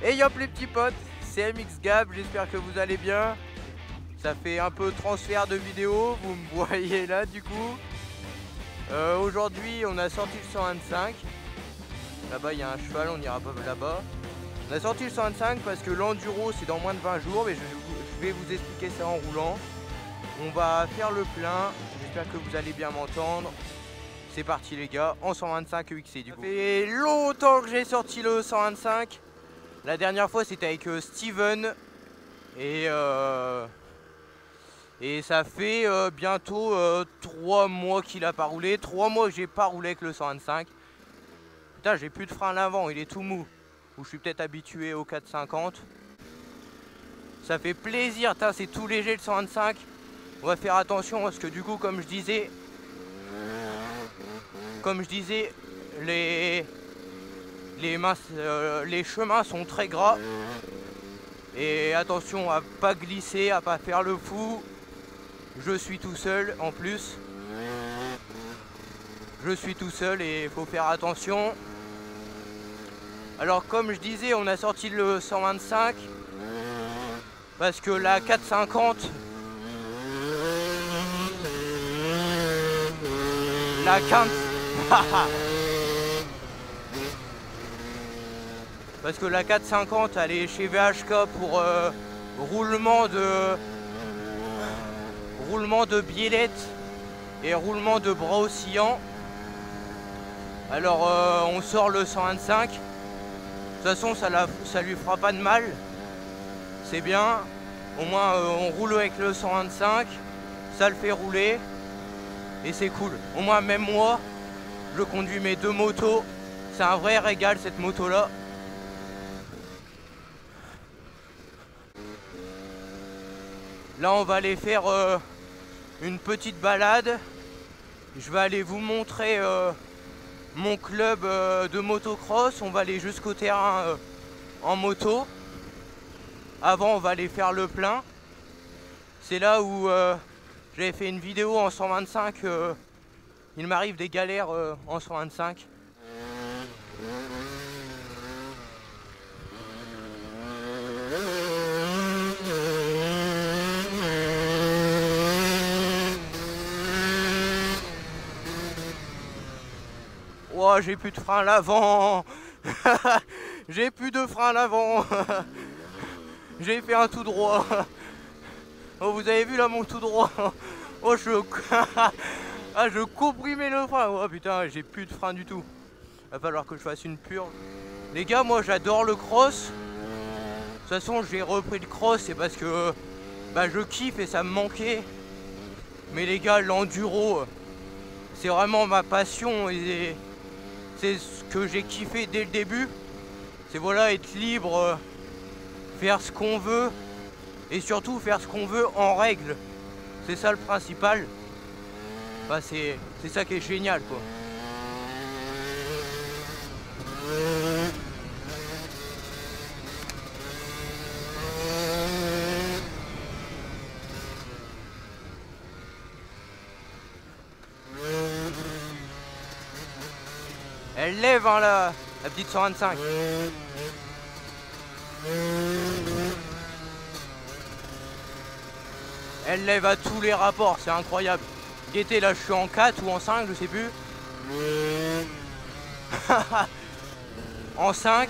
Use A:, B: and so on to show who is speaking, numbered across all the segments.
A: Et yop les petits potes, c'est MX Gab, j'espère que vous allez bien. Ça fait un peu transfert de vidéo, vous me voyez là du coup. Aujourd'hui on a sorti le 125. Là-bas il y a un cheval, on ira pas là-bas. On a sorti le 125 parce que l'enduro c'est dans moins de 20 jours, mais je vais vous expliquer ça en roulant. On va faire le plein, j'espère que vous allez bien m'entendre. C'est parti les gars, en 125 EXC du coup. Ça fait longtemps que j'ai sorti le 125. La dernière fois c'était avec Steven et ça fait bientôt 3 mois qu'il a pas roulé. 3 mois que j'ai pas roulé avec le 125. Putain, j'ai plus de frein à l'avant, il est tout mou. Ou je suis peut-être habitué au 450. Ça fait plaisir, c'est tout léger le 125. On va faire attention parce que du coup comme je disais les chemins sont très gras. Et attention à pas glisser, à pas faire le fou. Je suis tout seul en plus. Je suis tout seul et il faut faire attention. Alors comme je disais, on a sorti le 125 parce que la 450, la 15 parce que la 450 elle est chez VHK pour roulement de biellette et roulement de bras oscillants. Alors on sort le 125. De toute façon ça lui fera pas de mal. C'est bien. Au moins on roule avec le 125. Ça le fait rouler. Et c'est cool. Au moins même moi, je conduis mes deux motos. C'est un vrai régal cette moto là. Là on va aller faire une petite balade. Je vais aller vous montrer mon club de motocross. On va aller jusqu'au terrain en moto. Avant on va aller faire le plein. C'est là où j'avais fait une vidéo en 125. Il m'arrive des galères en 125. Oh, j'ai plus de frein à l'avant. J'ai plus de frein à l'avant. J'ai fait un tout droit. Oh, vous avez vu là mon tout droit. Oh, je comprimais le frein. Oh putain, j'ai plus de frein du tout. Va falloir que je fasse une purge. Les gars, moi j'adore le cross. De toute façon, j'ai repris le cross, c'est parce que je kiffe et ça me manquait. Mais les gars, l'enduro, c'est vraiment ma passion et c'est ce que j'ai kiffé dès le début. C'est voilà, être libre, faire ce qu'on veut et surtout faire ce qu'on veut en règle. C'est ça le principal. Bah, c'est ça qui est génial quoi. Elle lève hein, la petite 125. Elle lève à tous les rapports, c'est incroyable. Guettez, là je suis en 4 ou en 5, je sais plus. En 5.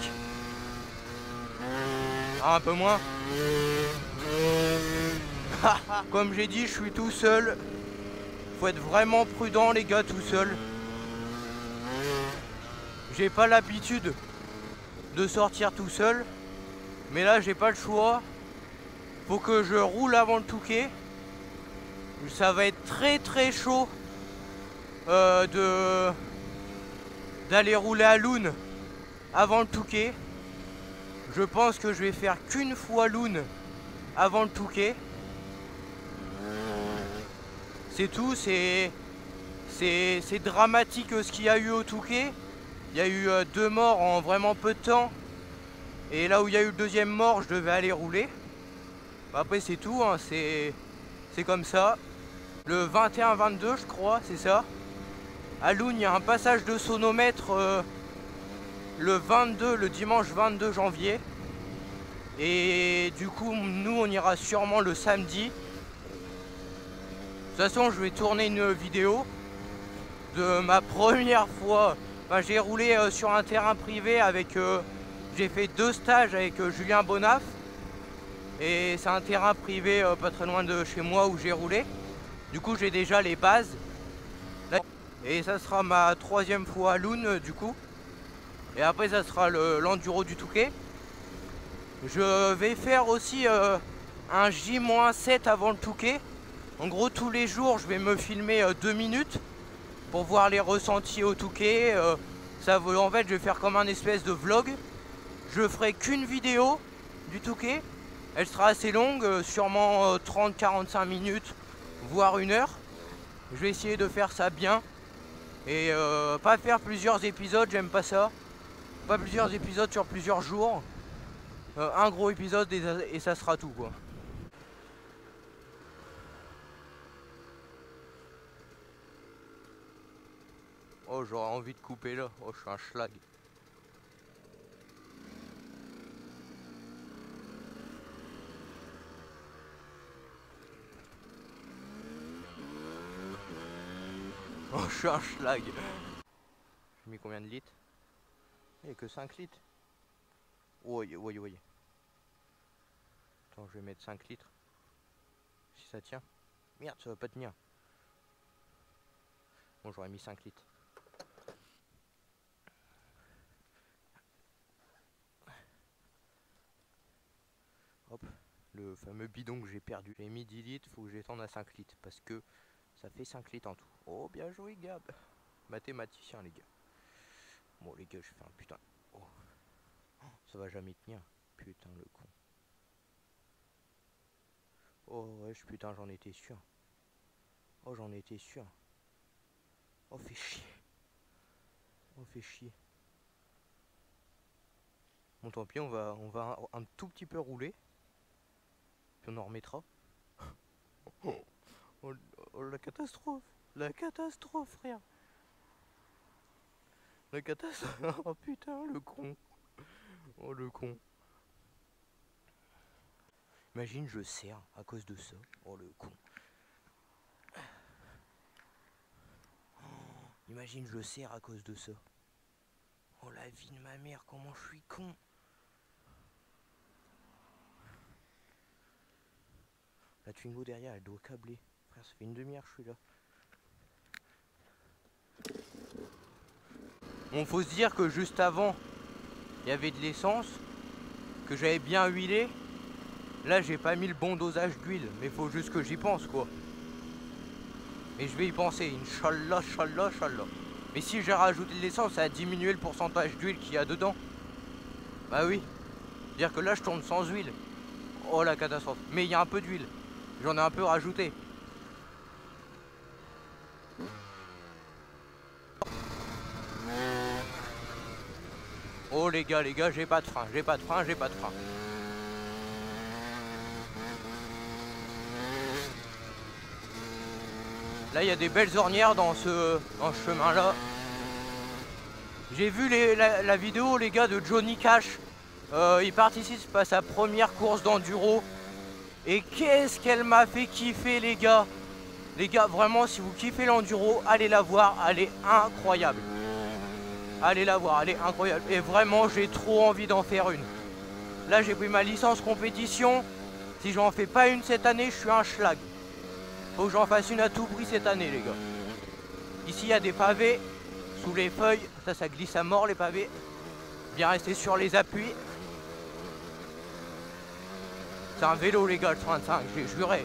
A: Ah, un peu moins. Comme j'ai dit, je suis tout seul. Faut être vraiment prudent les gars, tout seul. J'ai pas l'habitude de sortir tout seul. Mais là j'ai pas le choix. Faut que je roule avant le Touquet. Ça va être très très chaud d'aller rouler à Loun avant le Touquet. Je pense que je vais faire qu'une fois Loun avant le Touquet. C'est tout, c'est dramatique ce qu'il y a eu au Touquet. Il y a eu 2 morts en vraiment peu de temps. Et là où il y a eu le deuxième mort, je devais aller rouler. Après c'est tout, hein, c'est comme ça. Le 21-22 je crois, c'est ça. À Loun, il y a un passage de sonomètre le dimanche 22 janvier. Et du coup, nous, on ira sûrement le samedi. De toute façon, je vais tourner une vidéo de ma première fois. Enfin, j'ai roulé sur un terrain privé avec... j'ai fait 2 stages avec Julien Bonaf. Et c'est un terrain privé pas très loin de chez moi où j'ai roulé. Du coup, j'ai déjà les bases. Et ça sera ma 3e fois à Loun, du coup. Et après, ça sera l'enduro du Touquet. Je vais faire aussi un J-7 avant le Touquet. En gros, tous les jours, je vais me filmer 2 minutes pour voir les ressentis au Touquet. En fait, je vais faire comme un espèce de vlog. Je ferai qu'une vidéo du Touquet. Elle sera assez longue, sûrement 30-45 minutes, voire 1 heure. Je vais essayer de faire ça bien. Et pas faire plusieurs épisodes, j'aime pas ça. Pas plusieurs épisodes sur plusieurs jours. Un gros épisode et ça sera tout, quoi. Oh, j'aurais envie de couper là. Oh, je suis un schlag. Oh, je suis un schlag. J'ai mis combien de litres? Il n'y a que 5 litres. Oui. Attends, je vais mettre 5 litres. Si ça tient. Merde, ça va pas tenir. Bon, j'aurais mis 5 litres. Hop, le fameux bidon que j'ai perdu. J'ai mis 10 litres, faut que j'étende à 5 litres. Parce que ça fait 5 litres en tout. Oh, bien joué, Gab. Mathématicien, les gars. Bon, les gars, je fais un putain. Oh. Ça va jamais tenir. Putain, le con. Oh, ouais, putain, j'en étais sûr. Oh, j'en étais sûr. Oh, fait chier. Oh, fait chier. Bon, tant pis, on va un tout petit peu rouler. Puis on en remettra. Oh, la catastrophe. La catastrophe, frère. La catastrophe. Oh, putain, le con. Oh, le con. Imagine, je serre à cause de ça. Oh, le con. Oh, imagine, je serre à cause de ça. Oh, la vie de ma mère, comment je suis con. La Twingo derrière, elle doit câbler. Frère, ça fait une demi-heure que je suis là. Bon, faut se dire que juste avant, il y avait de l'essence, que j'avais bien huilé. Là, j'ai pas mis le bon dosage d'huile, mais faut juste que j'y pense, quoi. Et je vais y penser, Inch'Allah, Inch'Allah, Inch'Allah. Mais si j'ai rajouté de l'essence, ça a diminué le pourcentage d'huile qu'il y a dedans. Bah oui. C'est-à-dire que là, je tourne sans huile. Oh, la catastrophe. Mais il y a un peu d'huile. J'en ai un peu rajouté. Oh les gars, j'ai pas de frein, j'ai pas de frein. Là, il y a des belles ornières dans ce chemin-là. J'ai vu la vidéo, les gars, de Johnny Cash. Il participe à sa première course d'enduro. Et qu'est-ce qu'elle m'a fait kiffer, les gars. Les gars, vraiment, si vous kiffez l'enduro, allez la voir, elle est incroyable. Allez la voir, elle est incroyable. Et vraiment, j'ai trop envie d'en faire une. Là, j'ai pris ma licence compétition. Si j'en fais pas une cette année, je suis un schlag. Faut que j'en fasse une à tout prix cette année, les gars. Ici, il y a des pavés sous les feuilles. Ça glisse à mort, les pavés. Bien rester sur les appuis. C'est un vélo, les gars, le 125, j'ai juré.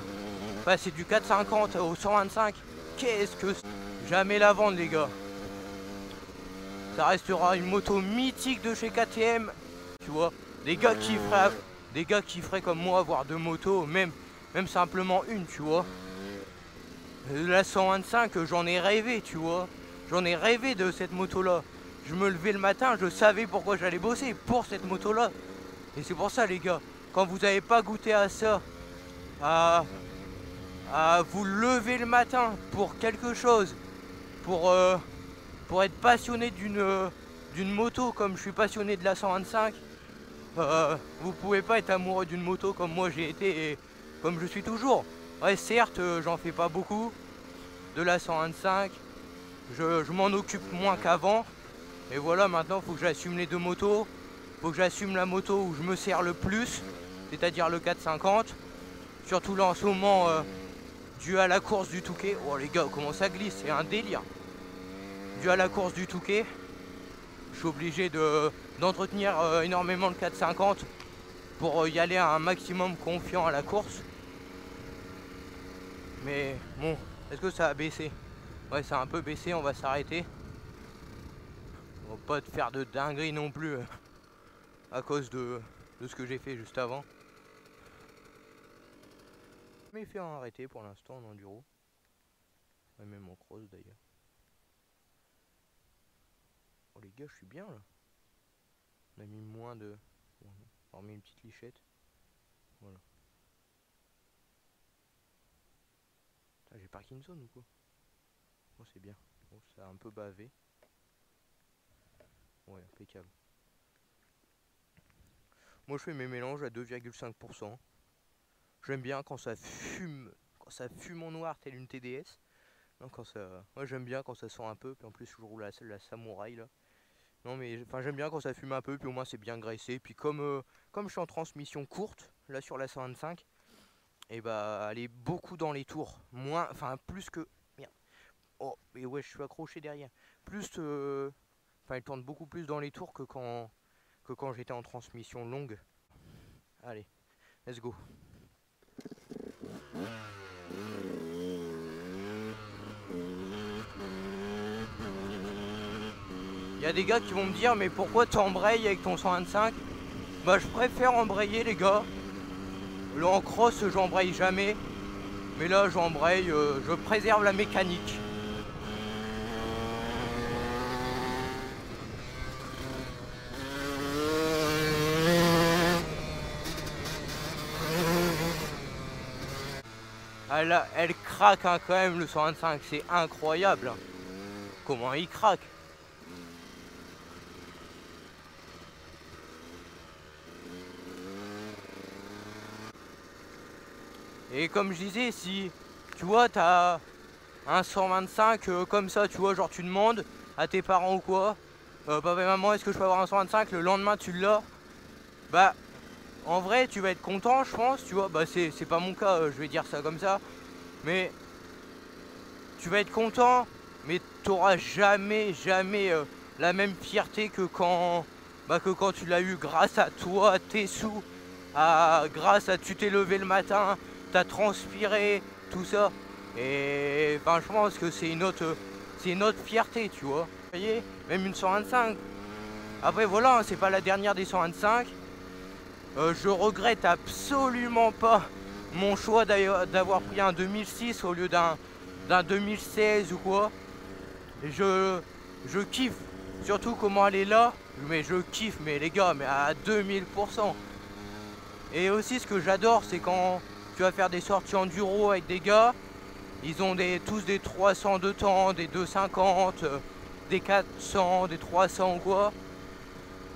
A: Passer du 450 au 125, qu'est-ce que c'est? Jamais la vendre, les gars. Ça restera une moto mythique de chez KTM. Tu vois, des gars qui feraient comme moi avoir 2 motos, même simplement une, tu vois. La 125, j'en ai rêvé, tu vois. J'en ai rêvé de cette moto-là. Je me levais le matin, je savais pourquoi j'allais bosser, pour cette moto-là. Et c'est pour ça, les gars, quand vous n'avez pas goûté à ça, à vous lever le matin pour quelque chose, pour être passionné d'une moto comme je suis passionné de la 125, Vous pouvez pas être amoureux d'une moto comme moi j'ai été et comme je suis toujours. Ouais, certes, j'en fais pas beaucoup de la 125, je m'en occupe moins qu'avant. Et voilà, maintenant faut que j'assume les deux motos. Faut que j'assume la moto où je me sers le plus, c'est-à-dire le 450. Surtout là en ce moment, dû à la course du Touquet. Oh les gars, comment ça glisse, c'est un délire. Dû à la course du Touquet, je suis obligé d'entretenir énormément le 450 pour y aller à un maximum confiant à la course. Mais bon, est-ce que ça a baissé? Ouais, ça a un peu baissé, on va s'arrêter. On va pas te faire de dinguerie non plus à cause de ce que j'ai fait juste avant. Mais fait en arrêté pour l'instant en enduro. Ouais, même en cross d'ailleurs. Oh les gars, je suis bien là. On a mis moins de... Bon, on a remis une petite lichette. Voilà. J'ai Parkinson ou quoi? Oh c'est bien. Bon, ça a un peu bavé. Ouais, impeccable. Moi je fais mes mélanges à 2,5%. J'aime bien quand ça fume en noir tel une TDS. Non, quand ça... Moi j'aime bien quand ça sent un peu, puis en plus je roule la samouraï là. Non mais enfin j'aime bien quand ça fume un peu, puis au moins c'est bien graissé. Puis comme je suis en transmission courte, là sur la 125, et bah elle est beaucoup dans les tours. Moins, enfin plus que... Merde. Oh, mais ouais, je suis accroché derrière. Plus... Enfin elle tourne beaucoup plus dans les tours que quand j'étais en transmission longue. Allez, let's go. Il y a des gars qui vont me dire mais pourquoi tu embrayes avec ton 125? Bah je préfère embrayer les gars. Là en cross j'embraye jamais. Mais là j'embraye, je préserve la mécanique. Elle craque hein, quand même le 125, c'est incroyable. Comment il craque. Et comme je disais, si tu vois, t'as un 125 comme ça, tu vois, genre tu demandes à tes parents ou quoi, papa et maman, est-ce que je peux avoir un 125? Le lendemain tu l'as, bah en vrai tu vas être content, je pense, tu vois. Bah c'est pas mon cas, je vais dire ça comme ça, mais tu vas être content, mais t'auras jamais la même fierté que quand tu l'as eu grâce à toi, tes sous, grâce à tu t'es levé le matin, t'as transpiré, tout ça. Et ben, je pense que c'est une autre fierté, tu vois. Vous voyez, même une 125. Après voilà, hein, c'est pas la dernière des 125. Je regrette absolument pas mon choix d'avoir pris un 2006 au lieu d'un 2016 ou quoi. Je kiffe, surtout comment elle est là. Mais je kiffe, mais les gars, mais à 2000%. Et aussi ce que j'adore, c'est quand tu vas faire des sorties enduro avec des gars. Ils ont tous des 300 de temps, des 250, des 400, des 300 ou quoi.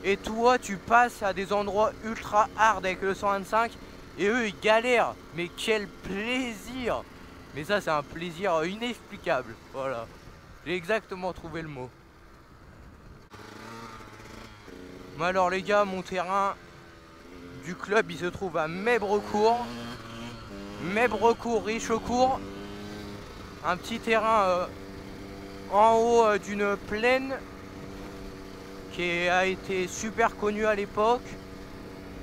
A: Et toi tu passes à des endroits ultra hard avec le 125 et eux ils galèrent. Mais quel plaisir! Mais ça c'est un plaisir inexplicable. Voilà, j'ai exactement trouvé le mot. Mais alors les gars, mon terrain du club il se trouve à Mebrecourt. Mebrecourt-Richecourt. Un petit terrain en haut d'une plaine qui a été super connu à l'époque.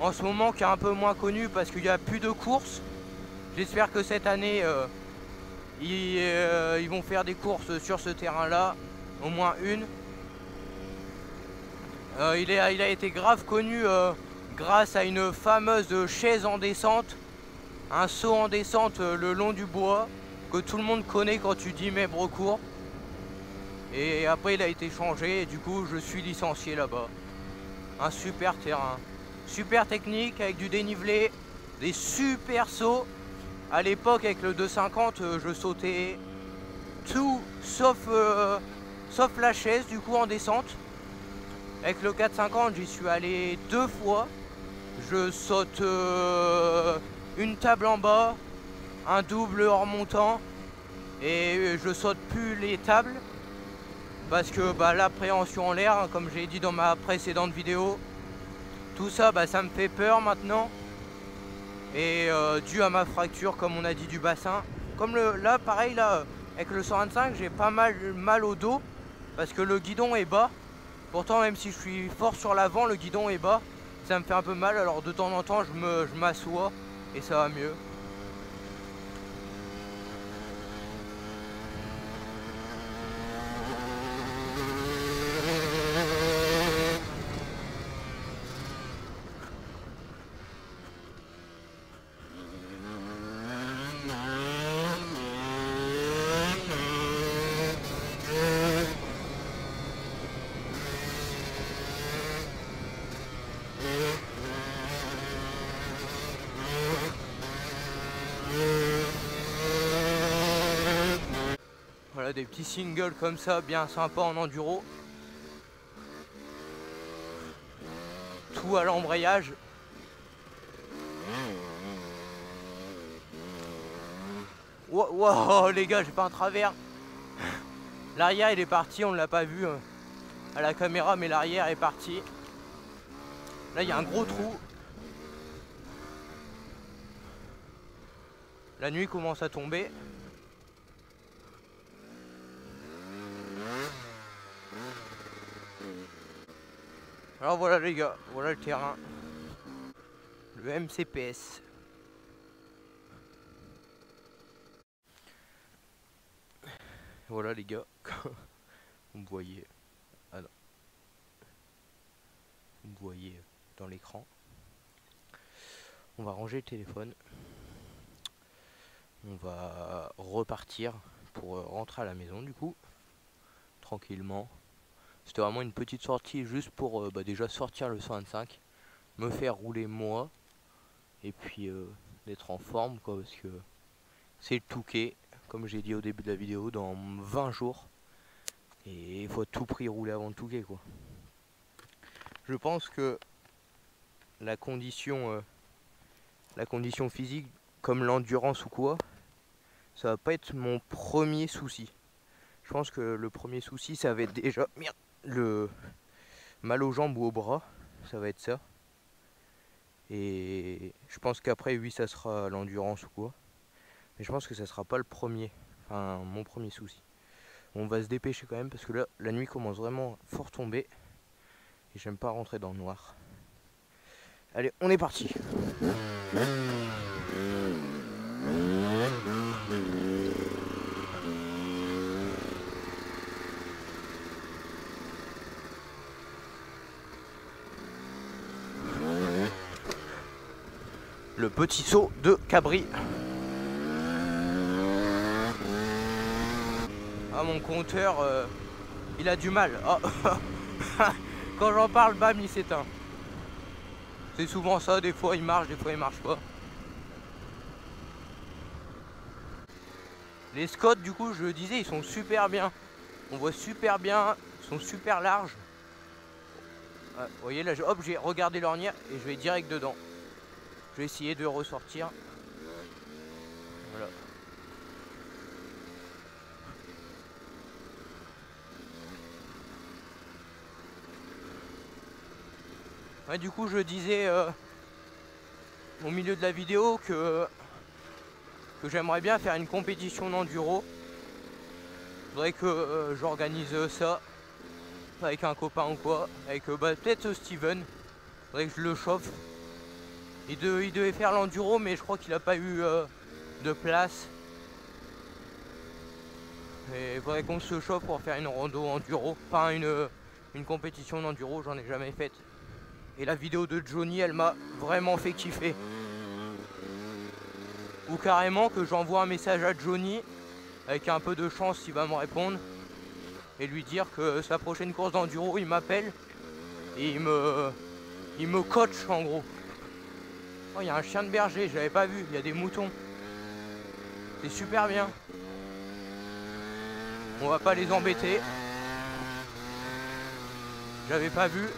A: En ce moment qui est un peu moins connu parce qu'il n'y a plus de courses. J'espère que cette année ils vont faire des courses sur ce terrain là, au moins une. Il a été grave connu grâce à une fameuse chaise en descente, un saut en descente le long du bois que tout le monde connaît quand tu dis Mebrecourt. Et après il a été changé et du coup je suis licencié là-bas. Un super terrain, super technique avec du dénivelé, des super sauts. À l'époque avec le 250 je sautais tout sauf la chaise du coup en descente. Avec le 450 j'y suis allé 2 fois. je saute une table en bas, un double hors montant, et je saute plus les tables parce que l'appréhension en l'air, hein, comme j'ai dit dans ma précédente vidéo, tout ça ça me fait peur maintenant, et dû à ma fracture comme on a dit du bassin, comme là pareil là avec le 125 j'ai pas mal au dos parce que le guidon est bas. Pourtant même si je suis fort sur l'avant, le guidon est bas, ça me fait un peu mal, alors de temps en temps je m'assois et ça va mieux. Voilà, des petits singles comme ça, bien sympa en enduro. Tout à l'embrayage. Wow, les gars, j'ai pas un travers. L'arrière il est parti, on l'a pas vu à la caméra, mais l'arrière est parti. Là il y a un gros trou. La nuit commence à tomber. Alors voilà les gars, voilà le terrain. Le MCPS. Voilà les gars. Vous me voyez. Ah non. Vous me voyez dans l'écran. On va ranger le téléphone. On va repartir pour rentrer à la maison du coup. Tranquillement. C'était vraiment une petite sortie juste pour déjà sortir le 125. Me faire rouler moi. Et puis d'être en forme quoi, parce que c'est le Touquet, comme j'ai dit au début de la vidéo, dans 20 jours. Et il faut à tout prix rouler avant le Touquet quoi. Je pense que la condition physique, comme l'endurance ou quoi, ça va pas être mon premier souci. Je pense que le premier souci, ça va être déjà le mal aux jambes ou aux bras, ça va être ça. Et je pense qu'après, oui, ça sera l'endurance ou quoi. Mais je pense que ça sera pas le premier, enfin mon premier souci. On va se dépêcher quand même parce que là, la nuit commence vraiment fort tomber. Et j'aime pas rentrer dans le noir. Allez, on est parti. Le petit saut de Cabri. Ah, mon compteur, il a du mal. Oh. Quand j'en parle, bam, il s'éteint. C'est souvent ça, des fois il marche, des fois il marche pas. Les Scott, du coup, je le disais, ils sont super bien. On voit super bien, ils sont super larges. Vous voyez, là, hop, j'ai regardé l'ornière et je vais direct dedans. Je vais essayer de ressortir. Voilà. Ouais, du coup, je disais au milieu de la vidéo que j'aimerais bien faire une compétition d'enduro. Il faudrait que j'organise ça avec un copain ou quoi, avec peut-être Steven. Il faudrait que je le chauffe. Il devait faire l'enduro, mais je crois qu'il n'a pas eu de place. Et il faudrait qu'on se chauffe pour faire une rando enduro. Enfin, une compétition d'enduro, j'en ai jamais faite. Et la vidéo de Johnny, elle m'a vraiment fait kiffer. Ou carrément que j'envoie un message à Johnny, avec un peu de chance il va me répondre, et lui dire que sa prochaine course d'enduro, il m'appelle et il me coach en gros. Oh, il y a un chien de berger, j'avais pas vu, il y a des moutons. C'est super bien. On va pas les embêter. J'avais pas vu.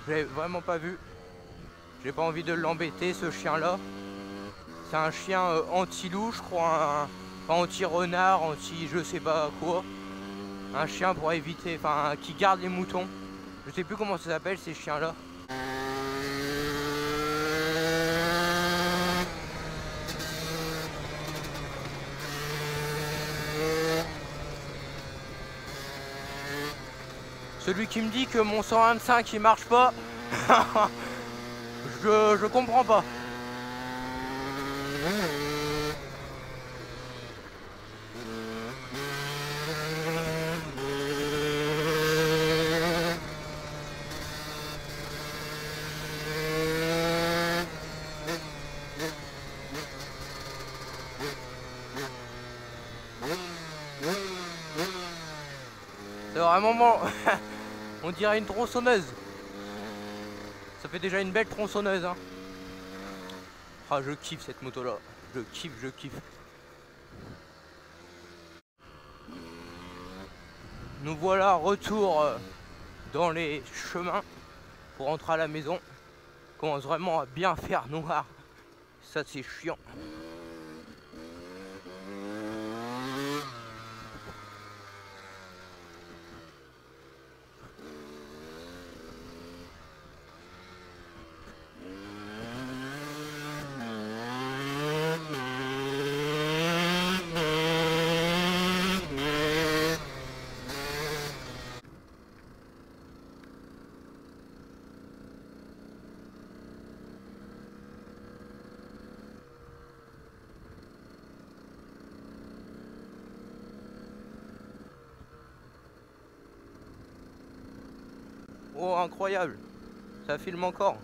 A: J'avais vraiment pas vu. J'ai pas envie de l'embêter, ce chien-là. C'est un chien anti-loup, je crois. Enfin, anti-renard, anti je sais pas quoi. Un chien pour éviter, enfin, qui garde les moutons. Je sais plus comment ça s'appelle ces chiens-là. Celui qui me dit que mon 125 il marche pas, je comprends pas. C'est vraiment on dirait une tronçonneuse. Ça fait déjà une belle tronçonneuse, hein. Ah, je kiffe cette moto là. Je kiffe. Nous voilà retour dans les chemins pour rentrer à la maison. Commence vraiment à bien faire noir. Ça c'est chiant. Oh, incroyable, ça filme encore.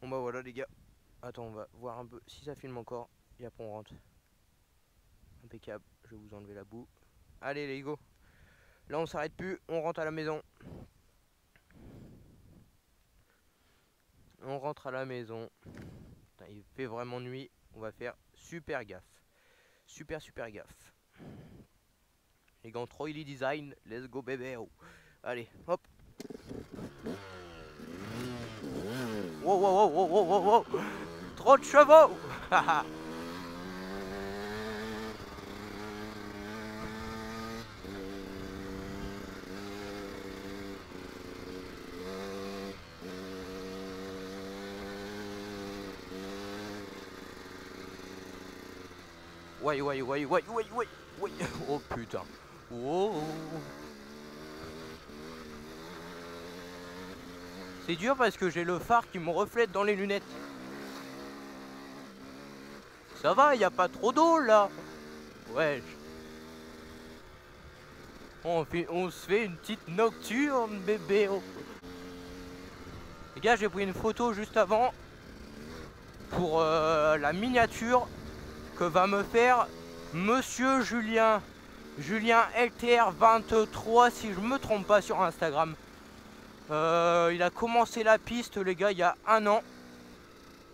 A: Bon bah voilà les gars. Attends, on va voir un peu si ça filme encore. Et après on rentre. Impeccable, je vais vous enlever la boue. Allez les go. Là on s'arrête plus, on rentre à la maison. On rentre à la maison. Putain, il fait vraiment nuit. On va faire super gaffe. Super gaffe. Les gants Troily Design, let's go bébé. Oh. Allez, hop. Wow. Trop de chevaux. Ouais. Oh putain. Oh. C'est dur parce que j'ai le phare qui me reflète dans les lunettes. Ça va, y a pas trop d'eau là. Ouais. On se fait une petite nocturne bébé. Oh. Les gars, j'ai pris une photo juste avant pour la miniature que va me faire Monsieur Julien LTR23 si je me trompe pas sur Instagram. Il a commencé la piste les gars il y a 1 an.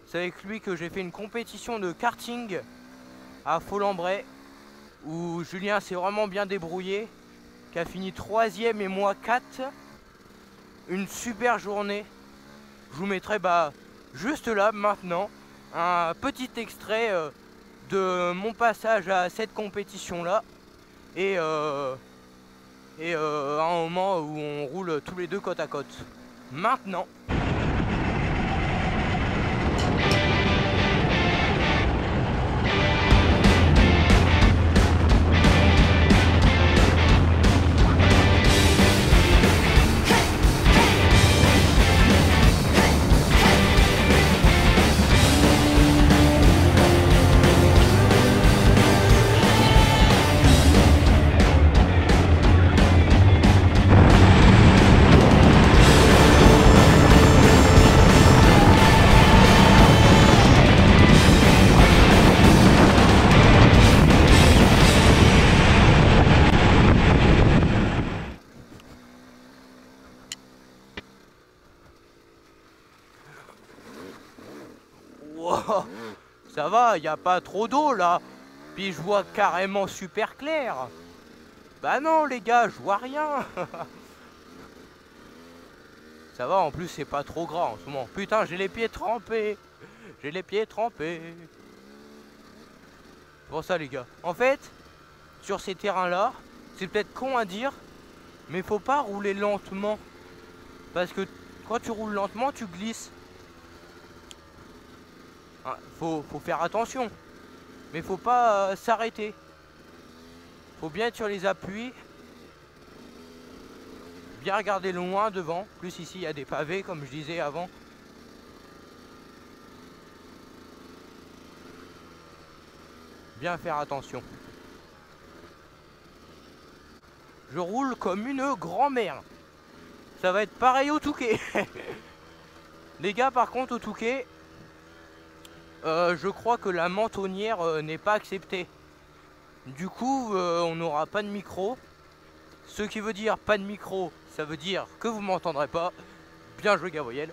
A: C'est avec lui que j'ai fait une compétition de karting à Faux-Lambray où Julien s'est vraiment bien débrouillé, qui a fini 3ème et moi 4. Une super journée. Je vous mettrai juste là maintenant un petit extrait de mon passage à cette compétition là et à un moment où on roule tous les deux côte à côte. Maintenant. Ça va, il n'y a pas trop d'eau là. Puis je vois carrément super clair. Bah non les gars, je vois rien. Ça va, en plus c'est pas trop grand en ce moment. Putain, j'ai les pieds trempés. J'ai les pieds trempés. Pour ça les gars. En fait, sur ces terrains là, c'est peut-être con à dire, mais faut pas rouler lentement. Parce que quand tu roules lentement, tu glisses. Hein, faut faire attention. Mais faut pas s'arrêter. Faut bien être sur les appuis. Bien regarder loin devant. Plus ici il y a des pavés comme je disais avant. Bien faire attention. Je roule comme une grand-mère. Ça va être pareil au Touquet. Les gars, par contre, au Touquet, je crois que la mentonnière n'est pas acceptée. Du coup, on n'aura pas de micro. Ce qui veut dire pas de micro, ça veut dire que vous m'entendrez pas. Bien joué, Gabriel.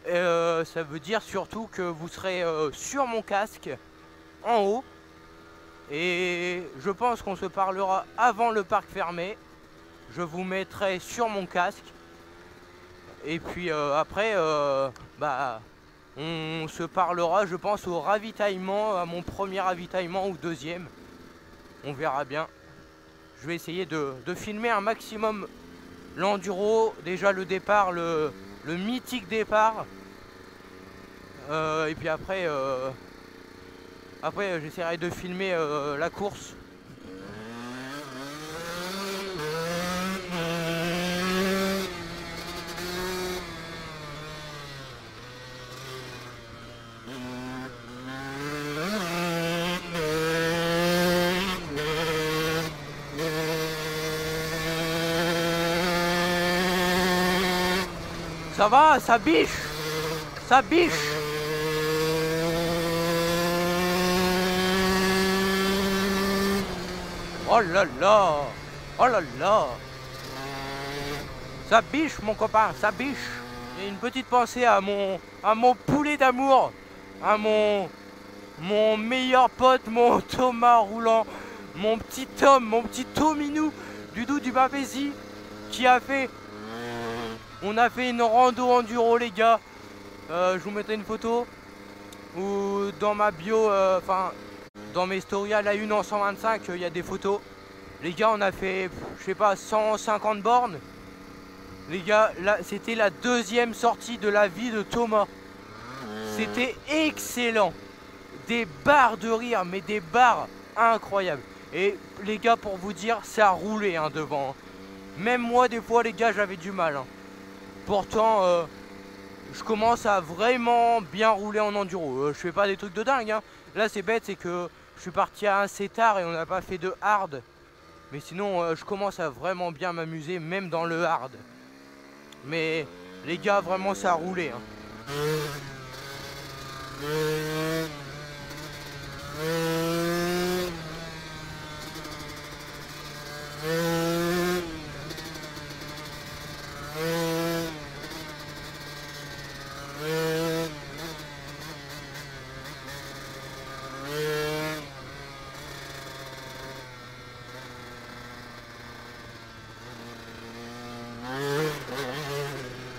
A: Ça veut dire surtout que vous serez sur mon casque, en haut. Et je pense qu'on se parlera avant le parc fermé. Je vous mettrai sur mon casque. Et puis après, bah, on se parlera, je pense, au ravitaillement, à mon premier ravitaillement ou deuxième. On verra bien. Je vais essayer de filmer un maximum l'enduro. Déjà le départ, le mythique départ. Et puis après, j'essaierai de filmer la course. Ça va, ça biche. Ça biche. Oh là là. Oh là là. Ça biche mon copain, ça biche. Il y a une petite pensée à mon poulet d'amour. À mon meilleur pote, mon Thomas roulant. Mon petit Tom, mon petit Tominou du doux du Bapésie qui a fait... On a fait une rando enduro les gars. Je vous mettrai une photo. Ou dans ma bio, enfin dans mes stories à la une en 125, il y a des photos. Les gars, on a fait, je sais pas, 150 bornes. Les gars, là, c'était la deuxième sortie de la vie de Thomas. C'était excellent. Des barres de rire, mais des barres incroyables. Et les gars, pour vous dire, ça a roulé hein, devant. Même moi, des fois, les gars, j'avais du mal. Hein. Pourtant, je commence à vraiment bien rouler en enduro. Je fais pas des trucs de dingue. Hein. Là, c'est bête, c'est que je suis parti assez tard et on n'a pas fait de hard. Mais sinon, je commence à vraiment bien m'amuser, même dans le hard. Mais les gars, vraiment, ça a roulé. Hein.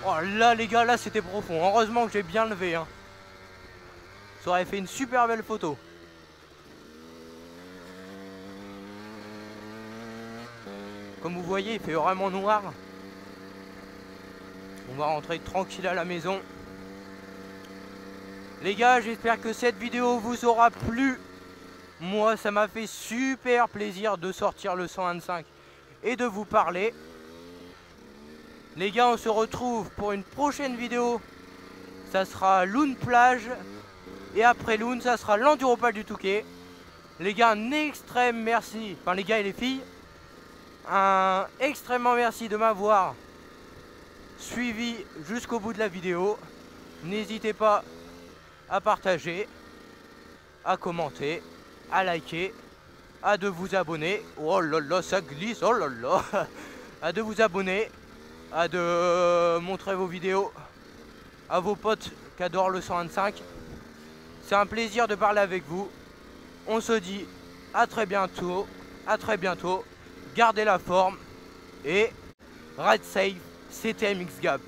A: Oh là les gars, là c'était profond. Heureusement que j'ai bien levé. Hein. Ça aurait fait une super belle photo. Comme vous voyez, il fait vraiment noir. On va rentrer tranquille à la maison. Les gars, j'espère que cette vidéo vous aura plu. Moi, ça m'a fait super plaisir de sortir le 125 et de vous parler. Les gars, on se retrouve pour une prochaine vidéo. Ça sera Loon Plage. Et après Loon, ça sera l'Enduropal du Touquet. Les gars, un extrême merci. Enfin, les gars et les filles. Un extrêmement merci de m'avoir suivi jusqu'au bout de la vidéo. N'hésitez pas à partager, à commenter, à liker, à de vous abonner. Oh là là, ça glisse, oh là là. À de vous abonner, à de montrer vos vidéos à vos potes qui adorent le 125. C'est un plaisir de parler avec vous. On se dit à très bientôt. À très bientôt. Gardez la forme. Et ride safe, c'était MX Gab.